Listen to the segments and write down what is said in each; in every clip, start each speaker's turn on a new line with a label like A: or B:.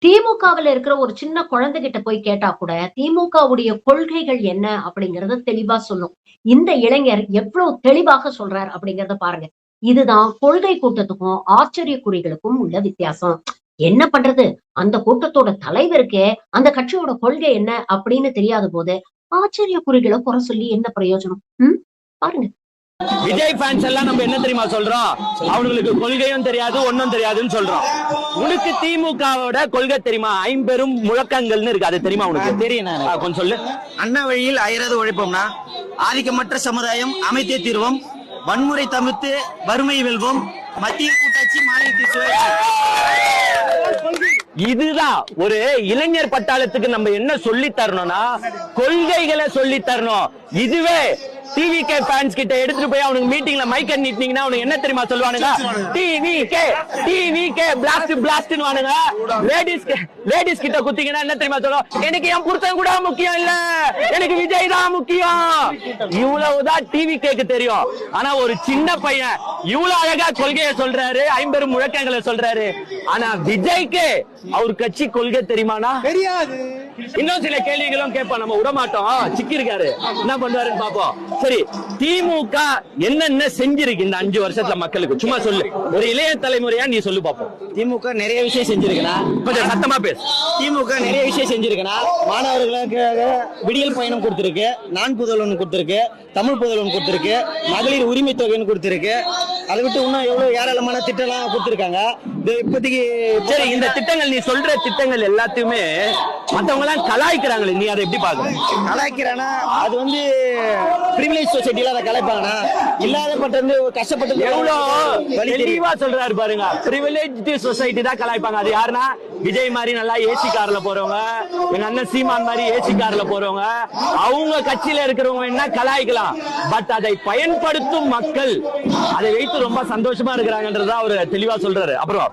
A: திமுகவுல இருக்கிற ஒரு சின்ன குழந்தைகிட்ட போய் கேட்டா கூட, திமுகவுடைய கொள்கைகள் என்ன அப்படிங்கிறத தெளிவா சொல்லும். இந்த இளைஞர் எவ்வளவு தெளிவாக சொல்றார் அப்படிங்கிறத பாருங்க. இதுதான் கொள்கை கூட்டத்துக்கும், ஆச்சரியக்குறிகளுக்கும் உள்ள வித்தியாசம். என்ன பண்றது? அந்த கூட்டத்தோட தலைவருக்கே அந்த கட்சியோட கொள்கை என்ன அப்படின்னு தெரியாத போது, ஆச்சரியக்குறிகள குறை சொல்லி என்ன பிரயோஜனம்? பாருங்க.
B: விஜய் ஃபேன்ஸ் எல்லாம் நம்ம என்ன தெரியுமா சொல்றோம்? அவங்களுக்கு கொள்கையும் தெரியாது, ஒன்னும் தெரியாதுன்னு சொல்றோம். உனக்கு திமுகவோட கொள்கை தெரியுமா? ஐம்பெரும் முழக்கங்கள்னு இருக்கு, அது தெரியுமா உனக்கு? தெரியும், கொஞ்சம் சொல்லு.
C: அண்ணா வழியில் அயராது உழைப்போம்னா, ஆதிக்கமற்ற சமுதாயம் அமைத்தே தீர்வோம், வன்முறை தவிர்த்து வறுமை வெல்வோம், மத்திய கூட்டாட்சி மாநிலத்தில் சுயாட்சி.
B: இதுதான் ஒரு இளைஞர் பட்டாளத்துக்கு நம்ம என்ன சொல்லி தரணும்னா, கொள்கைகளை சொல்லி தரணும். இதுவே டிவிகே ஃபேன்ஸ் கிட்ட எடுத்துட்டு போய் அவனுக்கு மீட்டிங்ல மைக் நீட்டினீங்கன்னா அவனுக்கு என்ன தெரியுமா சொல்லுவானுங்க? டிவிகே பிளாஸ்ட் பிளாஸ்ட்னு வானுங்க. லேடிஸ் கிட்ட குத்திங்கன்னா என்ன தெரியுமா சொல்லுவோம்? எனக்கு என் புருஷன் கூட முக்கியம் இல்ல, எனக்கு விஜய் தான் முக்கியம். இவ்வளவுதான் டிவிகேக்கு தெரியும். ஆனா ஒரு சின்ன பையன் இவ்வளவு அழகா கொள்கையை சொல்றாரு, ஐம்பெரும் முழக்கங்களை சொல்றாரு. ஆனா விஜய்க்கு அவர் கட்சி கொள்கை தெரியுமானா? தெரியாது. இன்னும் சில கேள்விகளும் கேட்போம், நம்ம விடமாட்டோம். சிக்கி இருக்காரு, என்ன பண்ணுவாருன்னு பாப்போம். சரி, திமுக என்னென்ன செஞ்சிருக்கு இந்த 5 வருஷத்துல மக்களுக்கு? சும்மா சொல்லு, ஒரு இளைய தலைமுறையா நீ சொல்லு பாப்போம்.
C: திமுக நிறைய விஷயம் செஞ்சிருக்கா,
B: கொஞ்சம் சத்தமா பேசு.
C: திமுக நிறைய விஷயம் செஞ்சிருக்கா. மாணவர்களுக்காக விடியல் பயணம் கொடுத்திருக்கு, நான் புதல்வன் கொடுத்திருக்கு, தமிழ் புதல்வன் கொடுத்திருக்கு, மகளிர் உரிமை தொகைன்னு கொடுத்திருக்கு. அதை விட்டு இன்னும் எவ்வளவு ஏராளமான திட்டம்லாம் கொடுத்திருக்காங்க. இப்போதைக்கு
B: சரி, இந்த திட்டங்கள் நீ சொல்ற திட்டங்கள் எல்லாத்தையுமே மத்தவங்க எல்லாம் கலாய்க்கிறாங்களே, நீ அதை எப்படி பாக்குற?
C: கலாய்க்கிறானா? அது வந்து பிரிவிலேஜ் சொசைட்டில அதை கலாய்ப்பாங்கண்ணா. இல்லாதப்பட்ட கஷ்டப்பட்டு
B: எவ்வளவு தெளிவா சொல்றாரு பாருங்க. பிரிவிலேஜ் சொசைட்டி தான் கலாய்ப்பாங்க. அது யாருன்னா, விஜய் மாதிரி நல்லா ஏசி கார்ல போறவங்க, எங்க அண்ணன் சீமான் மாதிரி ஏசி கார்ல போறவங்க, அவங்க கட்சியில இருக்கிறவங்க என்ன கலாய்க்கலாம். பட் அதை பயன்படுத்தும் மக்கள் அதை வைத்து ரொம்ப சந்தோஷமா இருக்கிறாங்கன்றதா அவர் தெளிவா சொல்றாரு. அப்புறம்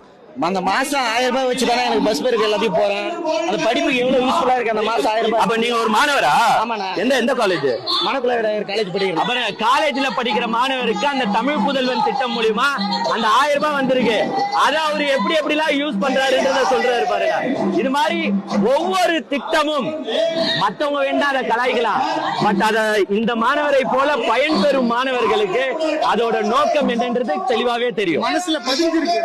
C: அந்த மாசம் 1000 ரூபாய் வச்சுதானே எனக்கு பஸ் பேருக்கு எல்லாத்தையும் போறேன். அந்த படிப்புக்கு எவ்வளவு யூஸ்ஃபுல்லா இருக்கு அந்த மாசம் 1000 ரூபாய்.
B: அப்ப நீங்க ஒரு மாணவரா?
C: ஆமாண்ணா.
B: எந்த காலேஜ்?
C: மணக்குள காலேஜ் படிக்கிறேன்.
B: அப்புறம் காலேஜ்ல படிக்கிற மாணவருக்கு அந்த தமிழ் புதல்வன் திட்டம் மூலியமா அந்த 1000 ரூபாய் வந்திருக்கு. அதை அவரு எப்படி எப்படிலாம் யூஸ் பண்றாருன்றத சொல்றாரு பாருங்க. இது மாதிரி ஒவ்வொரு திட்டமும் மத்தவங்க வேண்டாம் அதை கலாய்க்கலாம். பட் அத இந்த மாணவரை போல பயன்பெறும் மாணவர்களுக்கு அதோட நோக்கம் என்னன்றது தெளிவாவே தெரியும்.
C: மனசுல பதிஞ்சிருக்கு.